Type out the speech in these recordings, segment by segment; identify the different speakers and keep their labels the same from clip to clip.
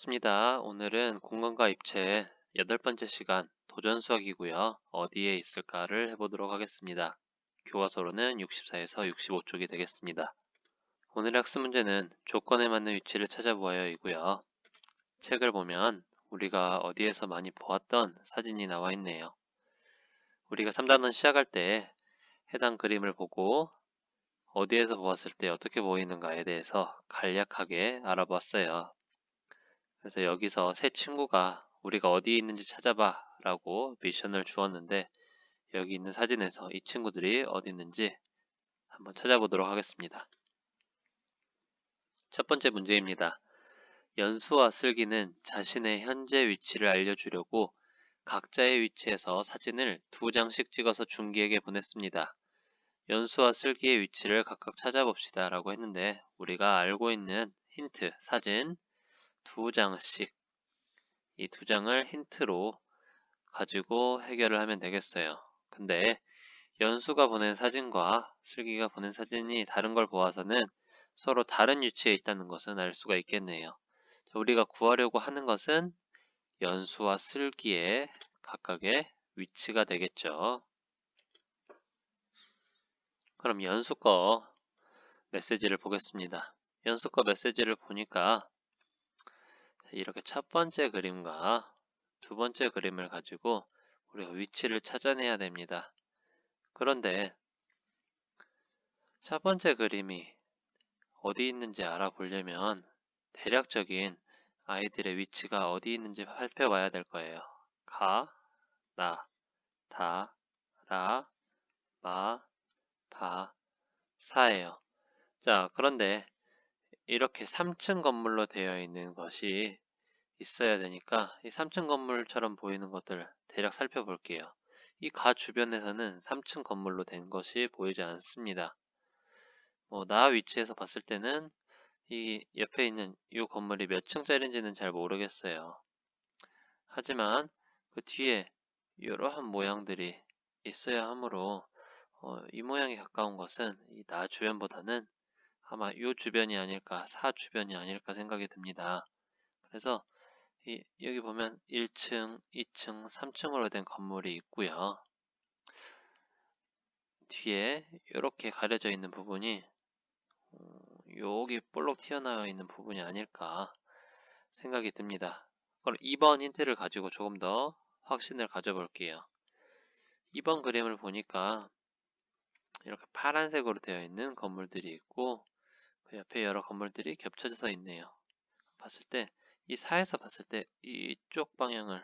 Speaker 1: 반갑습니다. 오늘은 공간과 입체 8번째 시간 도전 수학이고요. 어디에 있을까를 해보도록 하겠습니다. 교과서로는 64에서 65쪽이 되겠습니다. 오늘의 학습 문제는 조건에 맞는 위치를 찾아보아요이고요. 책을 보면 우리가 어디에서 많이 보았던 사진이 나와 있네요. 우리가 3단원 시작할 때 해당 그림을 보고 어디에서 보았을 때 어떻게 보이는가에 대해서 간략하게 알아보았어요. 그래서 여기서 새 친구가 우리가 어디에 있는지 찾아봐 라고 미션을 주었는데 여기 있는 사진에서 이 친구들이 어디 있는지 한번 찾아보도록 하겠습니다. 첫 번째 문제입니다. 연수와 슬기는 자신의 현재 위치를 알려주려고 각자의 위치에서 사진을 2장씩 찍어서 준기에게 보냈습니다. 연수와 슬기의 위치를 각각 찾아봅시다 라고 했는데 우리가 알고 있는 힌트, 사진 2장씩 이 2장을 힌트로 가지고 해결을 하면 되겠어요. 근데 연수가 보낸 사진과 슬기가 보낸 사진이 다른 걸 보아서는 서로 다른 위치에 있다는 것은 알 수가 있겠네요. 자, 우리가 구하려고 하는 것은 연수와 슬기의 각각의 위치가 되겠죠. 그럼 연수 거 메시지를 보겠습니다. 연수 거 메시지를 보니까 이렇게 첫 번째 그림과 두 번째 그림을 가지고 우리가 위치를 찾아내야 됩니다. 그런데 첫 번째 그림이 어디 있는지 알아보려면 대략적인 아이들의 위치가 어디 있는지 살펴봐야 될 거예요. 가, 나, 다, 라, 마, 바, 사예요. 자, 그런데 이렇게 3층 건물로 되어 있는 것이 있어야 되니까 이 3층 건물처럼 보이는 것들 대략 살펴볼게요. 이 가 주변에서는 3층 건물로 된 것이 보이지 않습니다. 나 위치에서 봤을 때는 이 옆에 있는 이 건물이 몇 층짜리인지는 잘 모르겠어요. 하지만 그 뒤에 이러한 모양들이 있어야 하므로 이 모양에 가까운 것은 이 나 주변보다는 아마 이 주변이 아닐까, 사 주변이 아닐까 생각이 듭니다. 그래서 여기 보면 1층, 2층, 3층으로 된 건물이 있고요. 뒤에 이렇게 가려져 있는 부분이 여기 볼록 튀어나와 있는 부분이 아닐까 생각이 듭니다. 그럼 2번 힌트를 가지고 조금 더 확신을 가져볼게요. 2번 그림을 보니까 이렇게 파란색으로 되어 있는 건물들이 있고 그 옆에 여러 건물들이 겹쳐져서 있네요. 봤을 때 이 사에서 봤을 때 이쪽 방향을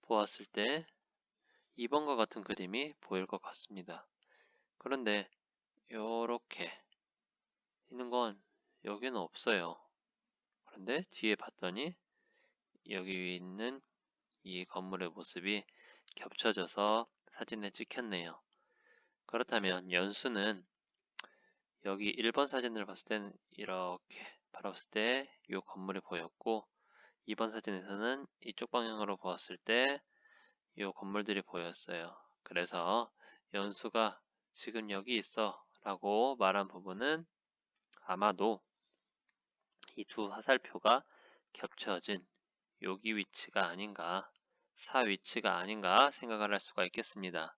Speaker 1: 보았을 때 2번과 같은 그림이 보일 것 같습니다. 그런데 이렇게 있는 건 여기는 없어요. 그런데 뒤에 봤더니 여기 있는 이 건물의 모습이 겹쳐져서 사진에 찍혔네요. 그렇다면 연수는 여기 1번 사진을 봤을 때는 이렇게 바라봤을 때 이 건물이 보였고 2번 사진에서는 이쪽 방향으로 보았을 때 이 건물들이 보였어요. 그래서 연수가 지금 여기 있어 라고 말한 부분은 아마도 이 두 화살표가 겹쳐진 여기 위치가 아닌가, 사 위치가 아닌가 생각을 할 수가 있겠습니다.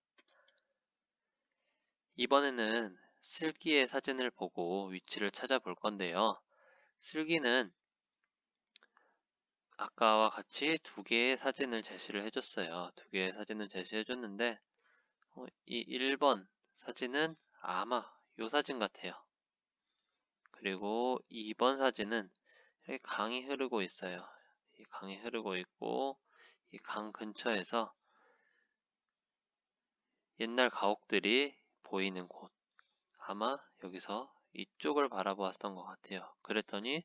Speaker 1: 이번에는 슬기의 사진을 보고 위치를 찾아볼 건데요. 슬기는 아까와 같이 두 개의 사진을 제시를 해줬어요. 두 개의 사진을 제시해줬는데 이 1번 사진은 아마 이 사진 같아요. 그리고 2번 사진은 이렇게 강이 흐르고 있어요. 이 강이 흐르고 있고 이 강 근처에서 옛날 가옥들이 보이는 곳, 아마 여기서 이쪽을 바라보았던 것 같아요. 그랬더니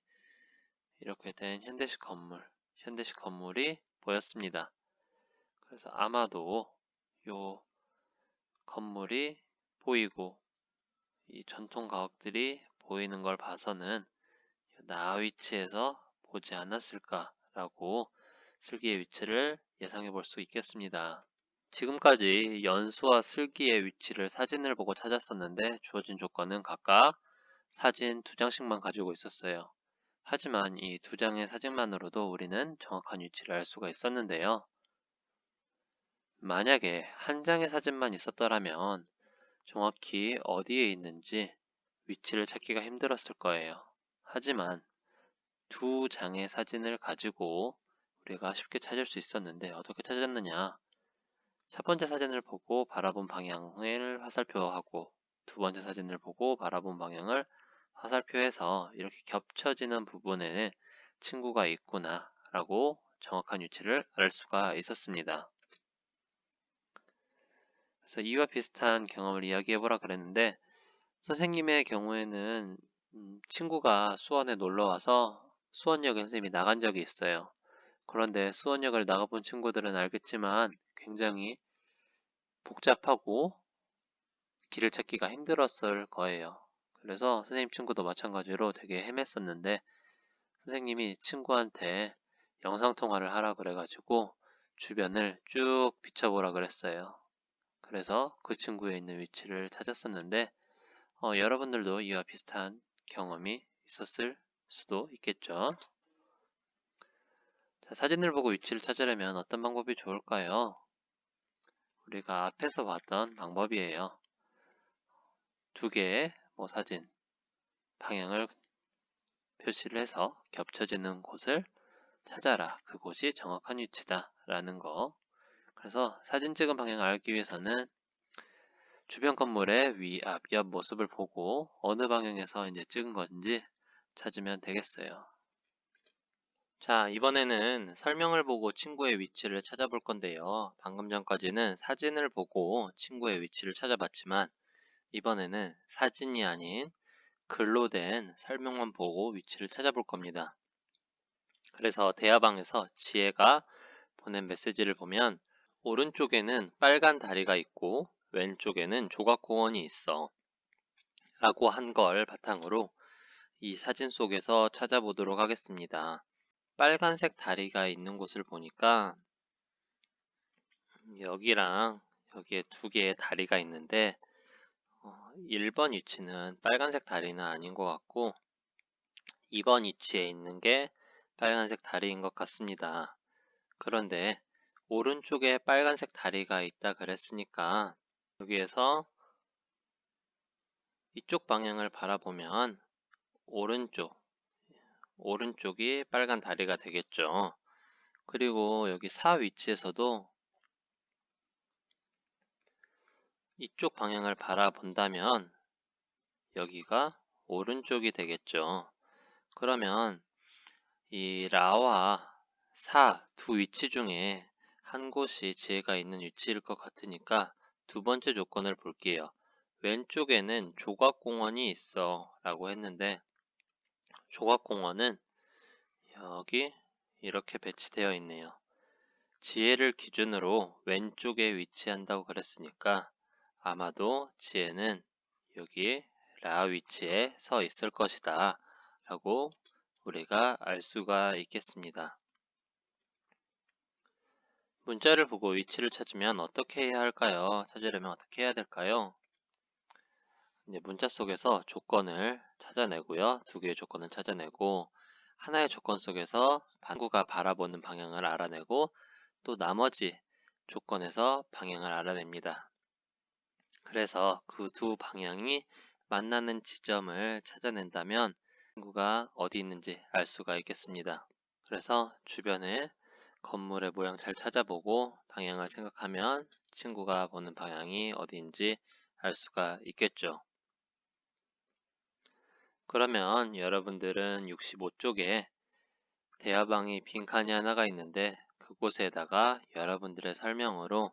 Speaker 1: 이렇게 된 현대식 건물이 보였습니다. 그래서 아마도 요 건물이 보이고 이 전통 가옥들이 보이는 걸 봐서는 나 위치에서 보지 않았을까라고 슬기의 위치를 예상해 볼 수 있겠습니다. 지금까지 연수와 슬기의 위치를 사진을 보고 찾았었는데 주어진 조건은 각각 사진 2장씩만 가지고 있었어요. 하지만 이 두 장의 사진만으로도 우리는 정확한 위치를 알 수가 있었는데요. 만약에 한 장의 사진만 있었더라면 정확히 어디에 있는지 위치를 찾기가 힘들었을 거예요. 하지만 두 장의 사진을 가지고 우리가 쉽게 찾을 수 있었는데 어떻게 찾았느냐? 첫 번째 사진을 보고 바라본 방향을 화살표하고 두 번째 사진을 보고 바라본 방향을 화살표해서 이렇게 겹쳐지는 부분에 친구가 있구나 라고 정확한 위치를 알 수가 있었습니다. 그래서 이와 비슷한 경험을 이야기해보라 그랬는데 선생님의 경우에는 친구가 수원에 놀러와서 수원역에 선생님이 나간 적이 있어요. 그런데 수원역을 나가본 친구들은 알겠지만 굉장히 복잡하고 길을 찾기가 힘들었을 거예요. 그래서 선생님 친구도 마찬가지로 되게 헤맸었는데 선생님이 친구한테 영상통화를 하라 그래가지고 주변을 쭉 비춰보라 그랬어요. 그래서 그 친구의 있는 위치를 찾았었는데 여러분들도 이와 비슷한 경험이 있었을 수도 있겠죠. 자, 사진을 보고 위치를 찾으려면 어떤 방법이 좋을까요? 우리가 앞에서 봤던 방법이에요. 두 개의 사진, 방향을 표시를 해서 겹쳐지는 곳을 찾아라. 그곳이 정확한 위치다. 라는 거. 그래서 사진 찍은 방향을 알기 위해서는 주변 건물의 위, 앞, 옆 모습을 보고 어느 방향에서 이제 찍은 건지 찾으면 되겠어요. 자, 이번에는 설명을 보고 친구의 위치를 찾아볼 건데요. 방금 전까지는 사진을 보고 친구의 위치를 찾아봤지만 이번에는 사진이 아닌 글로 된 설명만 보고 위치를 찾아볼 겁니다. 그래서 대화방에서 지혜가 보낸 메시지를 보면 오른쪽에는 빨간 다리가 있고 왼쪽에는 조각공원이 있어 라고 한 걸 바탕으로 이 사진 속에서 찾아보도록 하겠습니다. 빨간색 다리가 있는 곳을 보니까 여기랑 여기에 두 개의 다리가 있는데 1번 위치는 빨간색 다리는 아닌 것 같고 2번 위치에 있는 게 빨간색 다리인 것 같습니다. 그런데 오른쪽에 빨간색 다리가 있다 그랬으니까 여기에서 이쪽 방향을 바라보면 오른쪽이 빨간 다리가 되겠죠. 그리고 여기 4 위치에서도 이쪽 방향을 바라본다면 여기가 오른쪽이 되겠죠. 그러면 이 라와 4 두 위치 중에 한 곳이 지혜가 있는 위치일 것 같으니까 두 번째 조건을 볼게요. 왼쪽에는 조각공원이 있어 라고 했는데 조각공원은 여기 이렇게 배치되어 있네요. 지혜를 기준으로 왼쪽에 위치한다고 그랬으니까 아마도 지혜는 여기 라 위치에 서 있을 것이다 라고 우리가 알 수가 있겠습니다. 문자를 보고 위치를 찾으면 어떻게 해야 할까요? 찾으려면 어떻게 해야 될까요? 이제 문자 속에서 조건을 찾아내고요. 두 개의 조건을 찾아내고 하나의 조건 속에서 친구가 바라보는 방향을 알아내고 또 나머지 조건에서 방향을 알아냅니다. 그래서 그 두 방향이 만나는 지점을 찾아낸다면 친구가 어디 있는지 알 수가 있겠습니다. 그래서 주변에 건물의 모양 잘 찾아보고 방향을 생각하면 친구가 보는 방향이 어디인지 알 수가 있겠죠. 그러면 여러분들은 65쪽에 대화방이 빈칸이 하나가 있는데 그곳에다가 여러분들의 설명으로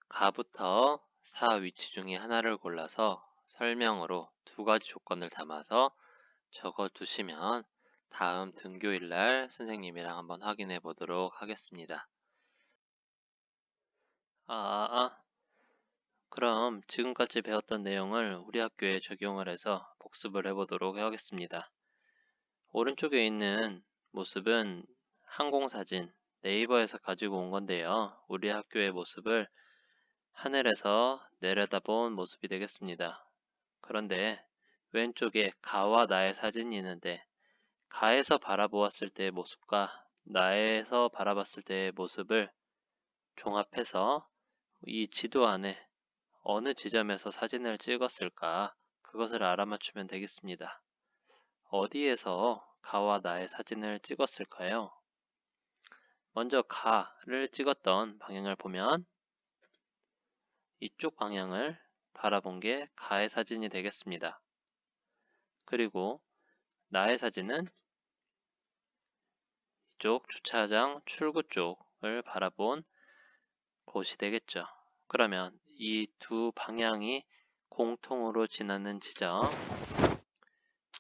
Speaker 1: 가부터 사 위치 중에 하나를 골라서 설명으로 두 가지 조건을 담아서 적어 두시면 다음 등교일 날 선생님이랑 한번 확인해 보도록 하겠습니다. 그럼 지금까지 배웠던 내용을 우리 학교에 적용을 해서 복습을 해보도록 하겠습니다. 오른쪽에 있는 모습은 항공사진 네이버에서 가지고 온 건데요. 우리 학교의 모습을 하늘에서 내려다본 모습이 되겠습니다. 그런데 왼쪽에 가와 나의 사진이 있는데 가에서 바라보았을 때의 모습과 나에서 바라봤을 때의 모습을 종합해서 이 지도 안에 어느 지점에서 사진을 찍었을까 그것을 알아맞추면 되겠습니다. 어디에서 가와 나의 사진을 찍었을까요? 먼저 가를 찍었던 방향을 보면 이쪽 방향을 바라본 게 가의 사진이 되겠습니다. 그리고 나의 사진은 이쪽 주차장 출구 쪽을 바라본 곳이 되겠죠. 그러면 이 두 방향이 공통으로 지나는 지점,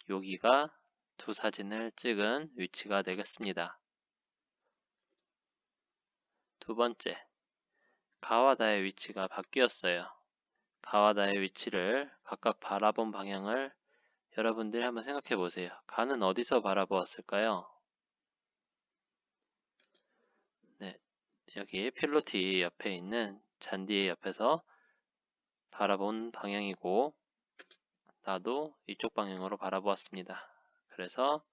Speaker 1: 여기가 두 사진을 찍은 위치가 되겠습니다. 두 번째, 가와 나의 위치가 바뀌었어요. 가와 나의 위치를 각각 바라본 방향을 여러분들이 한번 생각해 보세요. 가는 어디서 바라보았을까요? 네, 여기 필로티 옆에 있는 잔디 옆에서 바라본 방향이고 나도 이쪽 방향으로 바라보았습니다. 그래서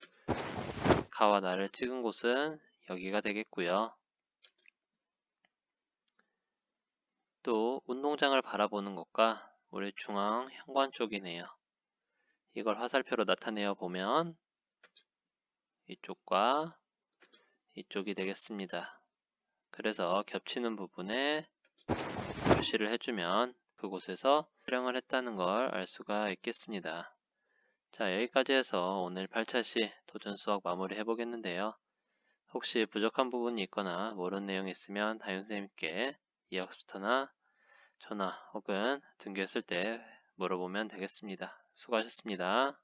Speaker 1: 가와 나를 찍은 곳은 여기가 되겠고요. 또 운동장을 바라보는 것과 우리 중앙 현관 쪽이네요. 이걸 화살표로 나타내어 보면 이쪽과 이쪽이 되겠습니다. 그래서 겹치는 부분에 표시를 해주면 그곳에서 촬영을 했다는 걸 알 수가 있겠습니다. 자, 여기까지 해서 오늘 8차 시 도전 수학 마무리 해보겠는데요. 혹시 부족한 부분이 있거나 모르는 내용이 있으면 다윤선생님께 이학습터나 전화 혹은 등교했을 때 물어보면 되겠습니다. 수고하셨습니다.